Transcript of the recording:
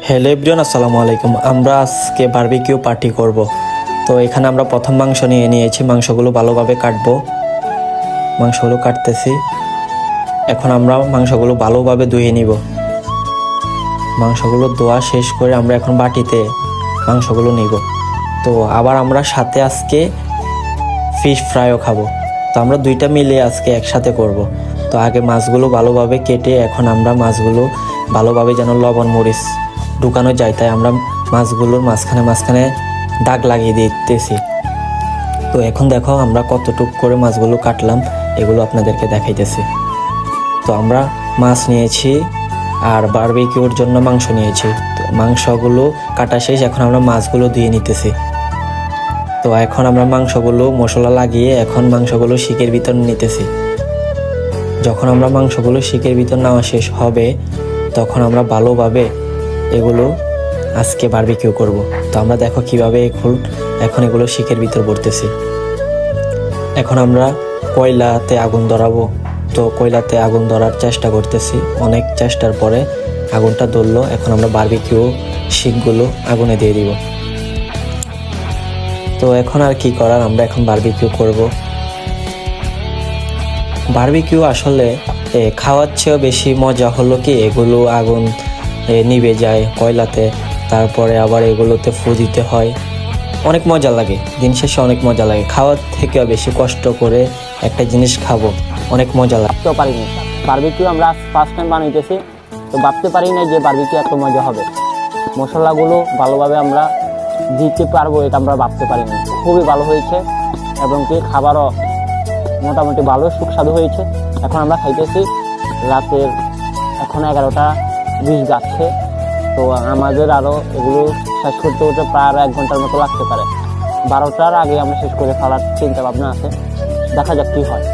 Hello everyone, আসসালামু আলাইকুম। আমরা আজকে বারবিকিউ পার্টি করব। তো এখানে আমরা প্রথম মাংস নিয়ে নিয়েছি, মাংসগুলো ভালোভাবে কাটবো। মাংসগুলো কাটতেছি। এখন আমরা মাংসগুলো ভালোভাবে ধুয়ে নিব। মাংসগুলো ধোয়া শেষ করে আমরা এখন বাটিতে মাংসগুলো নিব। তো আবার আমরা সাথে আজকে ফিশ ফ্রাইও খাবো। তো আমরা দুইটা মিলে আজকে একসাথে করব। তো আগে মাছগুলো ভালোভাবে কেটে এখন আমরা মাছগুলো ভালোভাবে যেন লবণ মরিচ ঢুকানো যায়, তাই আমরা মাছগুলোর মাঝখানে দাগ লাগিয়ে দিতেছি। তো এখন দেখো আমরা কতটুক করে মাছগুলো কাটলাম, এগুলো আপনাদেরকে দেখাইতেছি। তো আমরা মাছ নিয়েছি আর বারবিকিউর জন্য মাংস নিয়েছি। তো মাংসগুলো কাটা শেষ, এখন আমরা মাছগুলো দিয়ে নিতেছি। তো এখন আমরা মাংসগুলো মশলা লাগিয়ে এখন মাংসগুলো শিকের ভিতর নিতেছি। যখন আমরা মাংসগুলো শিকের ভিতর নেওয়া শেষ হবে তখন আমরা ভালোভাবে এগুলো আজকে বারবিকিউ করব। তো আমরা দেখো কিভাবে এখন এগুলো শিকের ভিতর ভরতেছি। এখন আমরা কয়লাতে আগুন ধরাবো। তো কয়লাতে আগুন ধরার চেষ্টা করতেছি, অনেক চেষ্টার পরে আগুনটা ধরলো। এখন আমরা বারবিকিউ শিকগুলো আগুনে দিয়ে দিব। তো এখন আর কি করার, আমরা এখন বারবিকিউ করব। বারবিকিউ আসলে খাওয়ার চেয়েও বেশি মজা হলো কি, এগুলো আগুন নিভে যায় কয়লাতে, তারপরে আবার এগুলোতে ফু দিতে হয়, অনেক মজা লাগে। দিন শেষে অনেক মজা লাগে, খাওয়ার থেকেও বেশি কষ্ট করে একটা জিনিস খাবো, অনেক মজা লাগে। ভাবতেও পারিনি বারবিকিউ আমরা ফার্স্ট টাইম বানাইতেছি। তো ভাবতে পারি না যে বারবিকিউ এত মজা হবে। মশলাগুলো ভালোভাবে আমরা দিতে পারবো এটা আমরা ভাবতে পারিনি। খুবই ভালো হয়েছে এবং কি খাবারও মোটামুটি ভালো সুস্বাদু হয়েছে। এখন আমরা খাইতেছি, রাতের এখন 11টা 20 যাচ্ছে। তো আমাদের আরও এগুলো শেষ করতে হতে প্রায় 1 ঘন্টার মতো লাগতে পারে। 12টার আগে আমরা শেষ করে ফেলার চিন্তা ভাবনা আছে, দেখা যাক কী হয়।